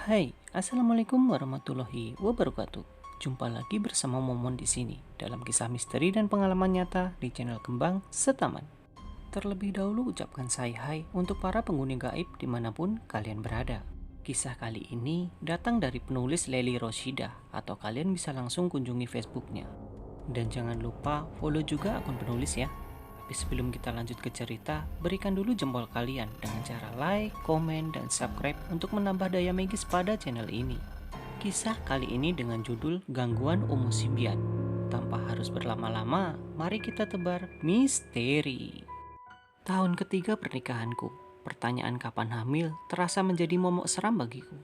Hai, assalamualaikum warahmatullahi wabarakatuh. Jumpa lagi bersama Momon di sini dalam kisah misteri dan pengalaman nyata di channel Kembang Setaman. Terlebih dahulu ucapkan hai untuk para penghuni gaib dimanapun kalian berada. Kisah kali ini datang dari penulis Leli Roshida atau kalian bisa langsung kunjungi Facebooknya. Dan jangan lupa follow juga akun penulis ya. Tapi sebelum kita lanjut ke cerita, berikan dulu jempol kalian dengan cara like, komen, dan subscribe untuk menambah daya magis pada channel ini. Kisah kali ini dengan judul Gangguan Umusimbiat. Tanpa harus berlama-lama, mari kita tebar misteri. Tahun ketiga pernikahanku, pertanyaan kapan hamil terasa menjadi momok seram bagiku.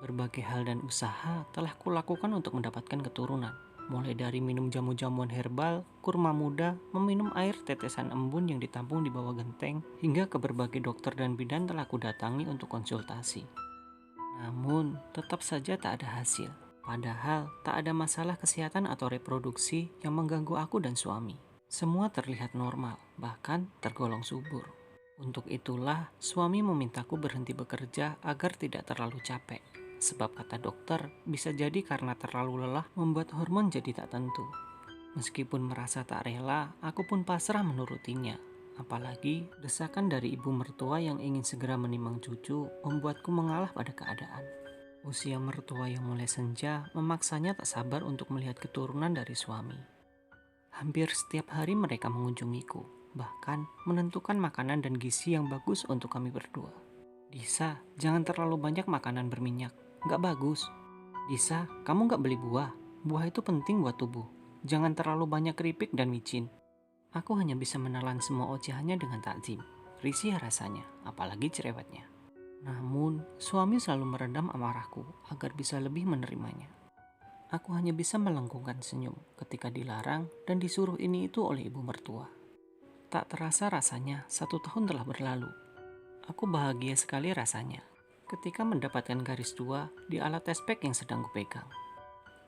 Berbagai hal dan usaha telah kulakukan untuk mendapatkan keturunan. Mulai dari minum jamu-jamuan herbal, kurma muda, meminum air tetesan embun yang ditampung di bawah genteng, hingga ke berbagai dokter dan bidan telah kudatangi untuk konsultasi. Namun, tetap saja tak ada hasil. Padahal, tak ada masalah kesehatan atau reproduksi yang mengganggu aku dan suami. Semua terlihat normal, bahkan tergolong subur. Untuk itulah, suami memintaku berhenti bekerja agar tidak terlalu capek. Sebab kata dokter, bisa jadi karena terlalu lelah membuat hormon jadi tak tentu. Meskipun merasa tak rela, aku pun pasrah menurutinya. Apalagi desakan dari ibu mertua yang ingin segera menimang cucu membuatku mengalah pada keadaan. Usia mertua yang mulai senja memaksanya tak sabar untuk melihat keturunan dari suami. Hampir setiap hari mereka mengunjungiku, bahkan menentukan makanan dan gizi yang bagus untuk kami berdua. Disa, jangan terlalu banyak makanan berminyak. Nggak bagus. Disa, kamu nggak beli buah. Buah itu penting buat tubuh. Jangan terlalu banyak keripik dan micin. Aku hanya bisa menelan semua ocehannya dengan takzim. Risih rasanya, apalagi cerewetnya. Namun, suami selalu meredam amarahku agar bisa lebih menerimanya. Aku hanya bisa melengkungkan senyum ketika dilarang dan disuruh ini itu oleh ibu mertua. Tak terasa rasanya 1 tahun telah berlalu. Aku bahagia sekali rasanya ketika mendapatkan garis 2 di alat tespek yang sedang kupegang.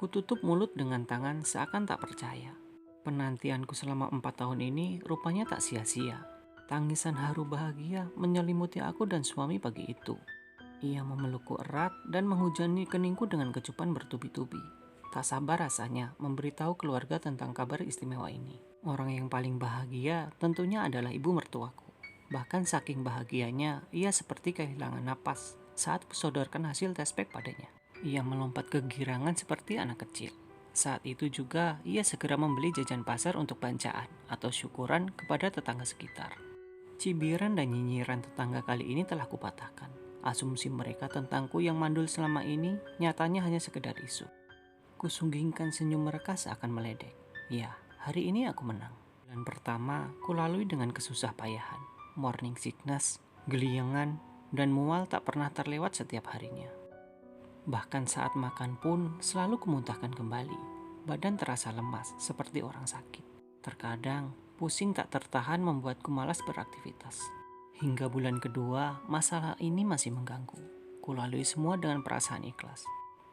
Kututup mulut dengan tangan seakan tak percaya. Penantianku selama 4 tahun ini rupanya tak sia-sia. Tangisan haru bahagia menyelimuti aku dan suami pagi itu. Ia memelukku erat dan menghujani keningku dengan kecupan bertubi-tubi. Tak sabar rasanya memberitahu keluarga tentang kabar istimewa ini. Orang yang paling bahagia tentunya adalah ibu mertuaku. Bahkan saking bahagianya, ia seperti kehilangan napas saat kusodorkan hasil tespek padanya. Ia melompat kegirangan seperti anak kecil. Saat itu juga, ia segera membeli jajan pasar untuk bancaan atau syukuran kepada tetangga sekitar. Cibiran dan nyinyiran tetangga kali ini telah kupatahkan. Asumsi mereka tentangku yang mandul selama ini nyatanya hanya sekedar isu. Kusunggingkan senyum mereka seakan meledek. Ya, hari ini aku menang. Bulan pertama, kulalui dengan kesusah payahan. Morning sickness, geliangan, dan mual tak pernah terlewat setiap harinya. Bahkan saat makan pun selalu kumuntahkan kembali. Badan terasa lemas seperti orang sakit. Terkadang pusing tak tertahan membuatku malas beraktivitas. Hingga bulan kedua, masalah ini masih mengganggu. Kulalui semua dengan perasaan ikhlas.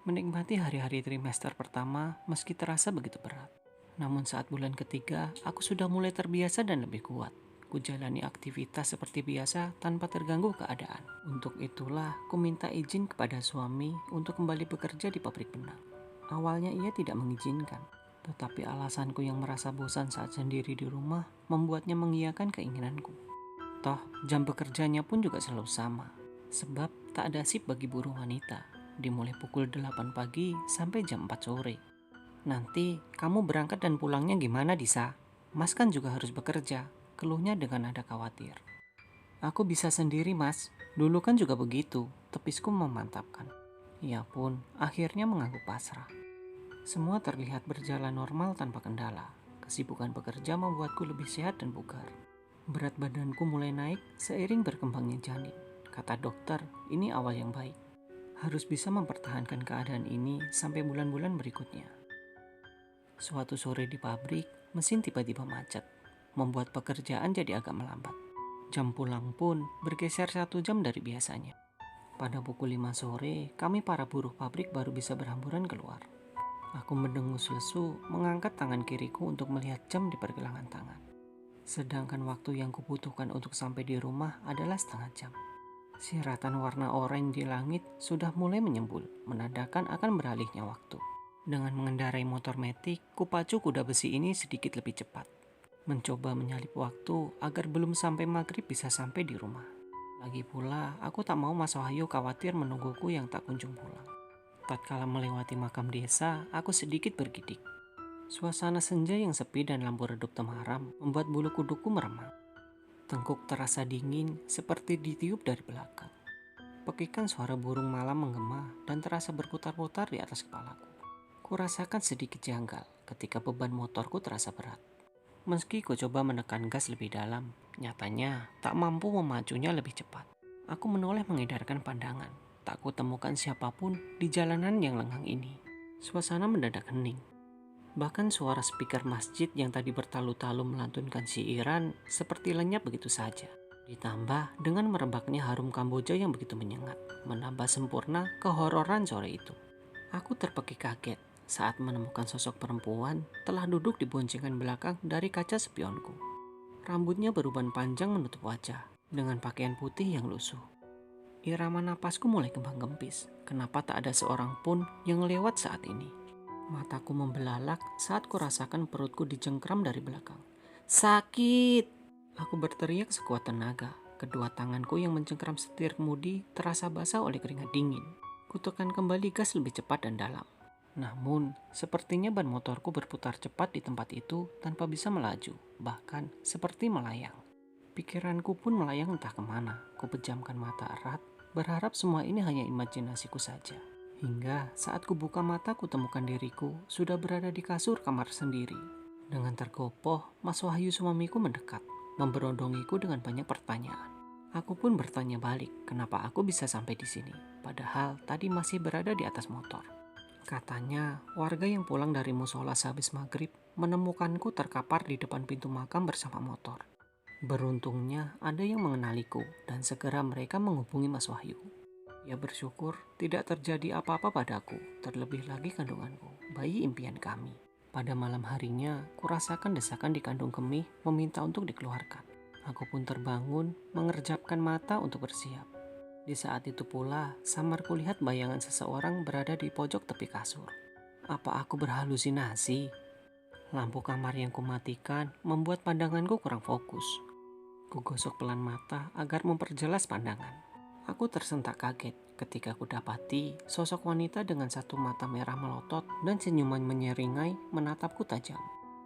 Menikmati hari-hari trimester pertama meski terasa begitu berat. Namun saat bulan ketiga, aku sudah mulai terbiasa dan lebih kuat. Kujalani aktivitas seperti biasa tanpa terganggu keadaan. Untuk itulah, ku minta izin kepada suami untuk kembali bekerja di pabrik benang. Awalnya ia tidak mengizinkan, tetapi alasanku yang merasa bosan saat sendiri di rumah membuatnya mengiyakan keinginanku. Toh, jam bekerjanya pun juga selalu sama, sebab tak ada sip bagi buruh wanita, dimulai pukul 8 pagi sampai jam 4 sore. Nanti, kamu berangkat dan pulangnya gimana, Disa? Mas kan juga harus bekerja, keluhnya dengan nada khawatir. Aku bisa sendiri, Mas. Dulu kan juga begitu, tepisku memantapkan. Ia pun akhirnya mengangguk pasrah. Semua terlihat berjalan normal tanpa kendala. Kesibukan bekerja membuatku lebih sehat dan bugar. Berat badanku mulai naik seiring berkembangnya janin. Kata dokter, ini awal yang baik. Harus bisa mempertahankan keadaan ini sampai bulan-bulan berikutnya. Suatu sore di pabrik, mesin tiba-tiba macet, membuat pekerjaan jadi agak melambat. Jam pulang pun bergeser 1 jam dari biasanya. Pada pukul 5 sore, kami para buruh pabrik baru bisa berhamburan keluar. Aku mendengus lesu, mengangkat tangan kiriku untuk melihat jam di pergelangan tangan. Sedangkan waktu yang kubutuhkan untuk sampai di rumah adalah setengah jam. Siratan warna oranye di langit sudah mulai menyembul, menandakan akan beralihnya waktu. Dengan mengendarai motor metik, kupacu kuda besi ini sedikit lebih cepat. Mencoba menyalip waktu agar belum sampai maghrib bisa sampai di rumah. Lagi pula, aku tak mau Mas Wahyu khawatir menungguku yang tak kunjung pulang. Tatkala melewati makam desa, aku sedikit bergidik. Suasana senja yang sepi dan lampu redup temaram membuat bulu kuduku meremang. Tengkuk terasa dingin seperti ditiup dari belakang. Pekikan suara burung malam menggema dan terasa berputar-putar di atas kepalaku. Kurasakan sedikit janggal ketika beban motorku terasa berat. Meski ku coba menekan gas lebih dalam, nyatanya tak mampu memacunya lebih cepat. Aku menoleh mengedarkan pandangan. Tak kutemukan siapapun di jalanan yang lengang ini. Suasana mendadak hening. Bahkan suara speaker masjid yang tadi bertalu-talu melantunkan siiran seperti lenyap begitu saja. Ditambah dengan merebaknya harum Kamboja yang begitu menyengat, menambah sempurna kehororan sore itu. Aku terpekik kaget saat menemukan sosok perempuan telah duduk di boncengan belakang dari kaca spionku. Rambutnya beruban panjang menutup wajah dengan pakaian putih yang lusuh. Irama napasku mulai kembang gempis. Kenapa tak ada seorang pun yang lewat saat ini? Mataku membelalak saat kurasakan perutku dicengkram dari belakang. Sakit! Aku berteriak sekuat tenaga. Kedua tanganku yang mencengkram setir kemudi terasa basah oleh keringat dingin. Kutekan kembali gas lebih cepat dan dalam. Namun, sepertinya ban motorku berputar cepat di tempat itu tanpa bisa melaju. Bahkan seperti melayang. Pikiranku pun melayang entah kemana. Kupejamkan mata erat, berharap semua ini hanya imajinasiku saja. Hingga saat kubuka mata kutemukan diriku sudah berada di kasur kamar sendiri. Dengan tergopoh, Mas Wahyu suamiku mendekat, memberondongiku dengan banyak pertanyaan. Aku pun bertanya balik, kenapa aku bisa sampai di sini, padahal tadi masih berada di atas motor. Katanya, warga yang pulang dari musola sehabis maghrib menemukanku terkapar di depan pintu makam bersama motor. Beruntungnya ada yang mengenaliku dan segera mereka menghubungi Mas Wahyu. Ia bersyukur tidak terjadi apa-apa padaku, terlebih lagi kandunganku, bayi impian kami. Pada malam harinya, kurasakan desakan di kandung kemih meminta untuk dikeluarkan. Aku pun terbangun, mengerjapkan mata untuk bersiap. Di saat itu pula, samar kulihat bayangan seseorang berada di pojok tepi kasur. Apa aku berhalusinasi? Lampu kamar yang kumatikan membuat pandanganku kurang fokus. Kugosok pelan mata agar memperjelas pandangan. Aku tersentak kaget ketika kudapati sosok wanita dengan satu mata merah melotot dan senyuman menyeringai menatapku tajam.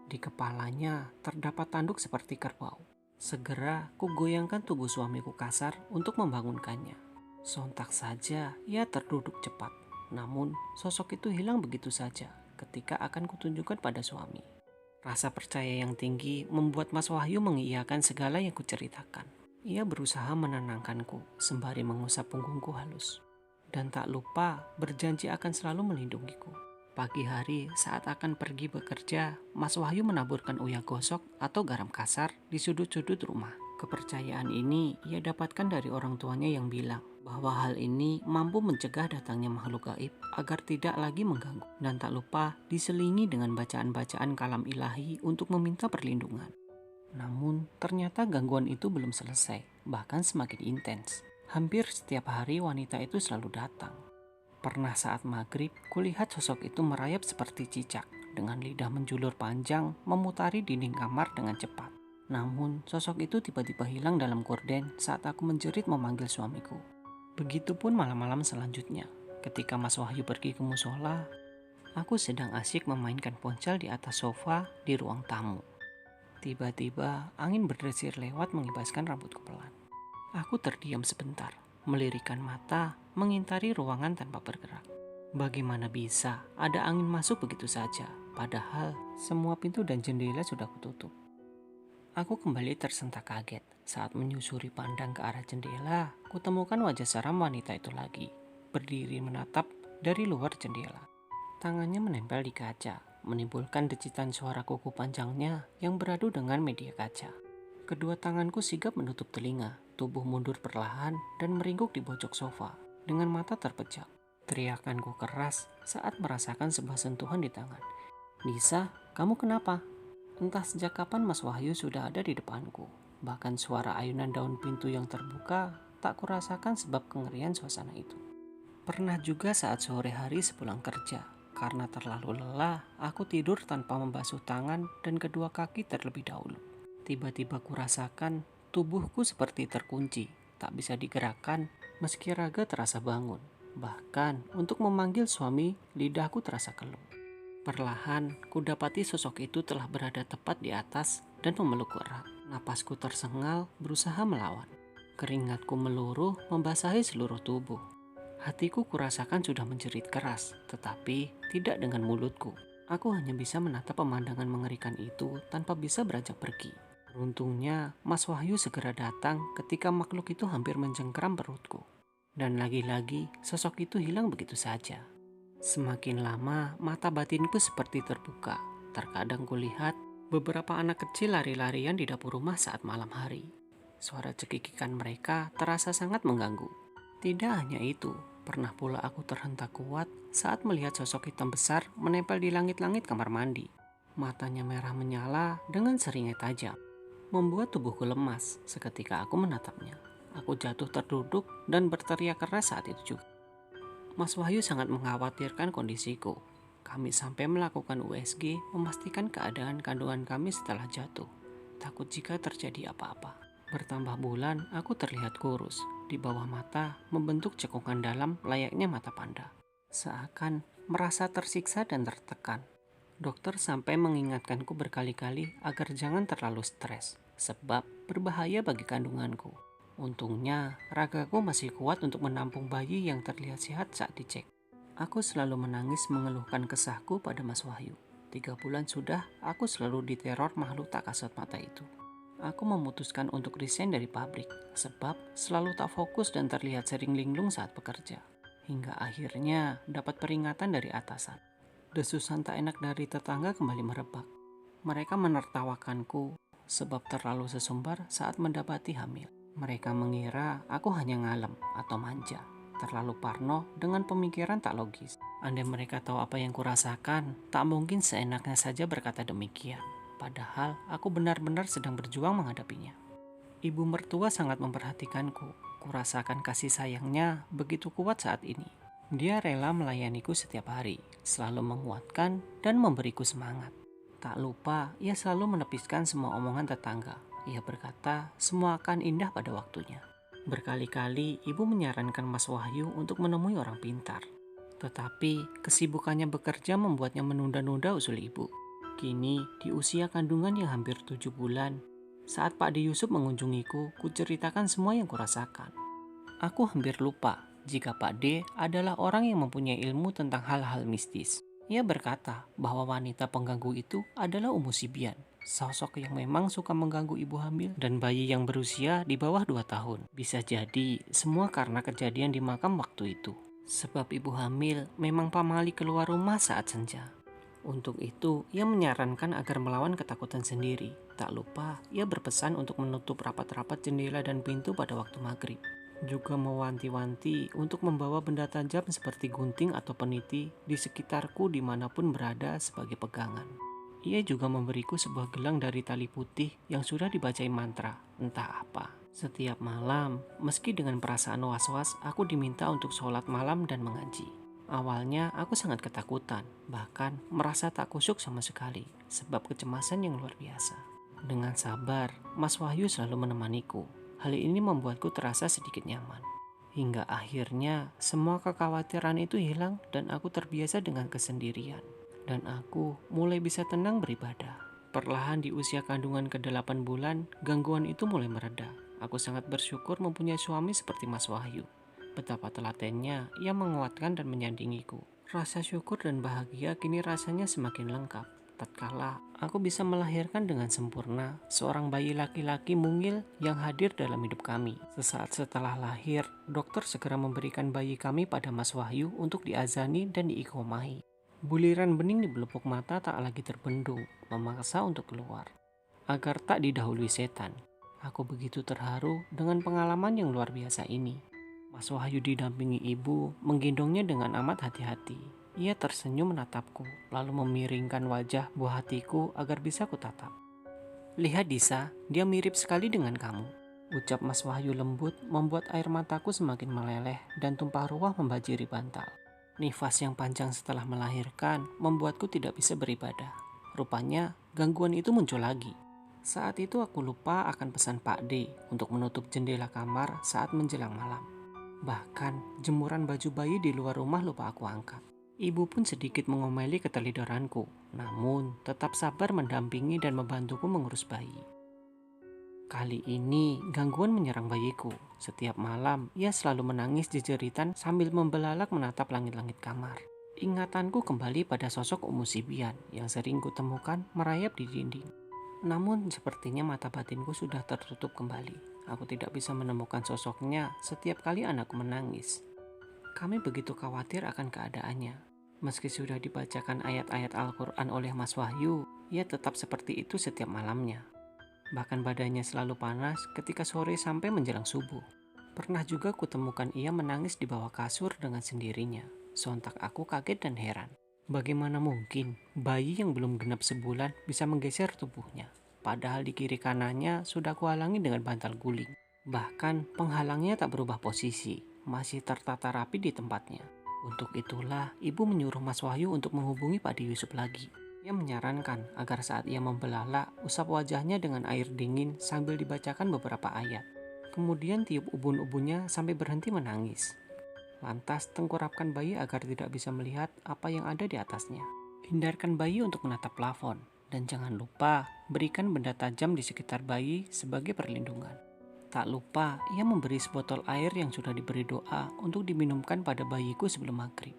Di kepalanya terdapat tanduk seperti kerbau. Segera kugoyangkan tubuh suamiku kasar untuk membangunkannya. Sontak saja ia terduduk cepat. Namun sosok itu hilang begitu saja ketika akan kutunjukkan pada suami. Rasa percaya yang tinggi membuat Mas Wahyu mengiyakan segala yang kuceritakan. Ia berusaha menenangkanku sembari mengusap punggungku halus. Dan tak lupa berjanji akan selalu melindungiku. Pagi hari saat akan pergi bekerja, Mas Wahyu menaburkan uyah gosok atau garam kasar di sudut-sudut rumah. Kepercayaan ini ia dapatkan dari orang tuanya yang bilang bahwa hal ini mampu mencegah datangnya makhluk gaib agar tidak lagi mengganggu. Dan tak lupa diselingi dengan bacaan-bacaan kalam ilahi untuk meminta perlindungan. Namun ternyata gangguan itu belum selesai, bahkan semakin intens. Hampir setiap hari wanita itu selalu datang. Pernah saat maghrib, kulihat sosok itu merayap seperti cicak, dengan lidah menjulur panjang memutari dinding kamar dengan cepat. Namun sosok itu tiba-tiba hilang dalam gorden saat aku menjerit memanggil suamiku. Begitupun malam-malam selanjutnya, ketika Mas Wahyu pergi ke musola, aku sedang asyik memainkan ponsel di atas sofa di ruang tamu. Tiba-tiba angin berdesir lewat mengibaskan rambutku pelan. Aku terdiam sebentar, melirikan mata, mengintari ruangan tanpa bergerak. Bagaimana bisa ada angin masuk begitu saja, padahal semua pintu dan jendela sudah kututup. Aku kembali tersentak kaget saat menyusuri pandang ke arah jendela, kutemukan wajah seram wanita itu lagi, berdiri menatap dari luar jendela. Tangannya menempel di kaca, menimbulkan decitan suara kuku panjangnya yang beradu dengan media kaca. Kedua tanganku sigap menutup telinga, tubuh mundur perlahan dan meringkuk di pojok sofa dengan mata terpejam. Teriakanku keras saat merasakan sebuah sentuhan di tangan. Nisa, kamu kenapa? Entah sejak kapan Mas Wahyu sudah ada di depanku. Bahkan suara ayunan daun pintu yang terbuka tak kurasakan sebab kengerian suasana itu. Pernah juga saat sore hari sepulang kerja, karena terlalu lelah, aku tidur tanpa membasuh tangan dan kedua kaki terlebih dahulu. Tiba-tiba kurasakan tubuhku seperti terkunci, tak bisa digerakkan meski raga terasa bangun. Bahkan untuk memanggil suami, lidahku terasa keluh. Perlahan, kudapati sosok itu telah berada tepat di atas dan memelukku erat. Napasku tersengal, berusaha melawan. Keringatku meluruh, membasahi seluruh tubuh. Hatiku kurasakan sudah menjerit keras, tetapi tidak dengan mulutku. Aku hanya bisa menatap pemandangan mengerikan itu tanpa bisa beranjak pergi. Beruntungnya, Mas Wahyu segera datang ketika makhluk itu hampir mencengkeram perutku. Dan lagi-lagi, sosok itu hilang begitu saja. Semakin lama, mata batinku seperti terbuka. Terkadang kulihat beberapa anak kecil lari-larian di dapur rumah saat malam hari. Suara cekikikan mereka terasa sangat mengganggu. Tidak hanya itu, pernah pula aku terhentak kuat saat melihat sosok hitam besar menempel di langit-langit kamar mandi. Matanya merah menyala dengan seringai tajam, membuat tubuhku lemas seketika aku menatapnya. Aku jatuh terduduk dan berteriak keras saat itu juga. Mas Wahyu sangat mengkhawatirkan kondisiku. Kami sampai melakukan USG memastikan keadaan kandungan kami setelah jatuh. Takut jika terjadi apa-apa. Bertambah bulan, aku terlihat kurus. Di bawah mata membentuk cekungan dalam layaknya mata panda. Seakan merasa tersiksa dan tertekan. Dokter sampai mengingatkanku berkali-kali agar jangan terlalu stres, sebab berbahaya bagi kandunganku. Untungnya, ragaku masih kuat untuk menampung bayi yang terlihat sehat saat dicek. Aku selalu menangis mengeluhkan kesahku pada Mas Wahyu. 3 bulan sudah, aku selalu diteror makhluk tak kasat mata itu. Aku memutuskan untuk resign dari pabrik, sebab selalu tak fokus dan terlihat sering linglung saat bekerja. Hingga akhirnya dapat peringatan dari atasan. Desusan tak enak dari tetangga kembali merebak. Mereka menertawakanku sebab terlalu sesumbar saat mendapati hamil. Mereka mengira aku hanya ngalem atau manja, terlalu parno dengan pemikiran tak logis. Andai mereka tahu apa yang kurasakan, tak mungkin seenaknya saja berkata demikian. Padahal aku benar-benar sedang berjuang menghadapinya. Ibu mertua sangat memperhatikanku. Kurasakan kasih sayangnya begitu kuat saat ini. Dia rela melayaniku setiap hari, selalu menguatkan dan memberiku semangat. Tak lupa, ia selalu menepiskan semua omongan tetangga. Ia berkata, semua akan indah pada waktunya. Berkali-kali ibu menyarankan Mas Wahyu untuk menemui orang pintar. Tetapi kesibukannya bekerja membuatnya menunda-nunda usul ibu. Kini, di usia kandungan yang hampir 7 bulan, saat Pak D Yusuf mengunjungiku, kuceritakan semua yang kurasakan. Aku hampir lupa jika Pak D adalah orang yang mempunyai ilmu tentang hal-hal mistis. Ia berkata bahwa wanita pengganggu itu adalah Umu Sibian, sosok yang memang suka mengganggu ibu hamil dan bayi yang berusia di bawah 2 tahun. Bisa jadi semua karena kejadian di makam waktu itu. Sebab ibu hamil memang pamali keluar rumah saat senja. Untuk itu, ia menyarankan agar melawan ketakutan sendiri. Tak lupa, ia berpesan untuk menutup rapat-rapat jendela dan pintu pada waktu maghrib. Juga mewanti-wanti untuk membawa benda tajam seperti gunting atau peniti di sekitarku dimanapun berada sebagai pegangan. Ia juga memberiku sebuah gelang dari tali putih yang sudah dibacai mantra, entah apa. Setiap malam, meski dengan perasaan was-was, aku diminta untuk sholat malam dan mengaji. Awalnya aku sangat ketakutan, bahkan merasa tak kusyuk sama sekali, sebab kecemasan yang luar biasa. Dengan sabar, Mas Wahyu selalu menemaniku. Hal ini membuatku terasa sedikit nyaman. Hingga akhirnya semua kekhawatiran itu hilang dan aku terbiasa dengan kesendirian. Dan aku mulai bisa tenang beribadah. Perlahan di usia kandungan ke-8 bulan, gangguan itu mulai mereda. Aku sangat bersyukur mempunyai suami seperti Mas Wahyu. Betapa telatennya ia menguatkan dan menyandingiku. Rasa syukur dan bahagia kini rasanya semakin lengkap. Tatkala aku bisa melahirkan dengan sempurna seorang bayi laki-laki mungil yang hadir dalam hidup kami. Sesaat setelah lahir, dokter segera memberikan bayi kami pada Mas Wahyu untuk diazani dan diikomahi. Buliran bening di belupuk mata tak lagi terbendung, memaksa untuk keluar. Agar tak didahului setan. Aku begitu terharu dengan pengalaman yang luar biasa ini. Mas Wahyu didampingi ibu, menggendongnya dengan amat hati-hati. Ia tersenyum menatapku, lalu memiringkan wajah buah hatiku agar bisa kutatap. Lihat Disa, dia mirip sekali dengan kamu. Ucap Mas Wahyu lembut membuat air mataku semakin meleleh dan tumpah ruah membanjiri bantal. Nifas yang panjang setelah melahirkan membuatku tidak bisa beribadah. Rupanya gangguan itu muncul lagi. Saat itu aku lupa akan pesan Pak D untuk menutup jendela kamar saat menjelang malam. Bahkan jemuran baju bayi di luar rumah lupa aku angkat. Ibu pun sedikit mengomeli ketelidoranku, namun tetap sabar mendampingi dan membantuku mengurus bayi. Kali ini gangguan menyerang bayiku. Setiap malam ia selalu menangis jejeritan sambil membelalak menatap langit-langit kamar. Ingatanku kembali pada sosok Umu Sibian yang sering kutemukan merayap di dinding. Namun sepertinya mata batinku sudah tertutup kembali. Aku tidak bisa menemukan sosoknya setiap kali anakku menangis. Kami begitu khawatir akan keadaannya. Meski sudah dibacakan ayat-ayat Al-Quran oleh Mas Wahyu, ia tetap seperti itu setiap malamnya. Bahkan badannya selalu panas ketika sore sampai menjelang subuh. Pernah juga kutemukan ia menangis di bawah kasur dengan sendirinya. Sontak aku kaget dan heran. Bagaimana mungkin bayi yang belum genap sebulan bisa menggeser tubuhnya? Padahal di kiri kanannya sudah kuhalangi dengan bantal guling. Bahkan penghalangnya tak berubah posisi, masih tertata rapi di tempatnya. Untuk itulah ibu menyuruh Mas Wahyu untuk menghubungi Pak D. Yusuf lagi. Ia menyarankan agar saat ia membelalak, usap wajahnya dengan air dingin sambil dibacakan beberapa ayat. Kemudian tiup ubun-ubunnya sampai berhenti menangis. Lantas tengkurapkan bayi agar tidak bisa melihat apa yang ada di atasnya. Hindarkan bayi untuk menatap plafon. Dan jangan lupa berikan benda tajam di sekitar bayi sebagai perlindungan. Tak lupa ia memberi sebotol air yang sudah diberi doa untuk diminumkan pada bayiku sebelum maghrib.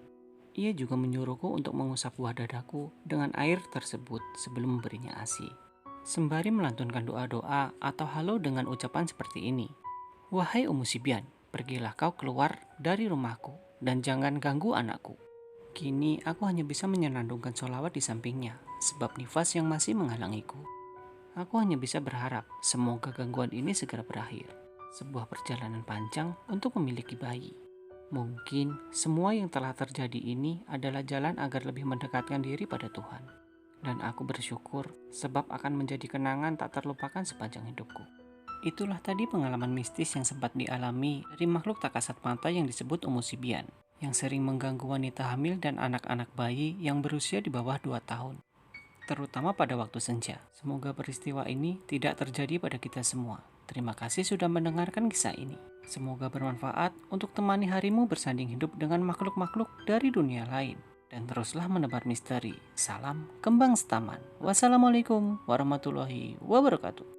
Ia juga menyuruhku untuk mengusap buah dadaku dengan air tersebut sebelum memberinya ASI. Sembari melantunkan doa-doa atau halo dengan ucapan seperti ini. Wahai Umu Sibian, pergilah kau keluar dari rumahku dan jangan ganggu anakku. Kini aku hanya bisa menyenandungkan sholawat di sampingnya sebab nifas yang masih menghalangiku. Aku hanya bisa berharap semoga gangguan ini segera berakhir. Sebuah perjalanan panjang untuk memiliki bayi. Mungkin semua yang telah terjadi ini adalah jalan agar lebih mendekatkan diri pada Tuhan. Dan aku bersyukur sebab akan menjadi kenangan tak terlupakan sepanjang hidupku. Itulah tadi pengalaman mistis yang sempat dialami dari makhluk tak kasat mata yang disebut Umu Sibian, yang sering mengganggu wanita hamil dan anak-anak bayi yang berusia di bawah 2 tahun. Terutama pada waktu senja. Semoga peristiwa ini tidak terjadi pada kita semua. Terima kasih sudah mendengarkan kisah ini. Semoga bermanfaat untuk temani harimu bersanding hidup dengan makhluk-makhluk dari dunia lain. Dan teruslah menebar misteri. Salam Kembang Setaman. Wassalamualaikum warahmatullahi wabarakatuh.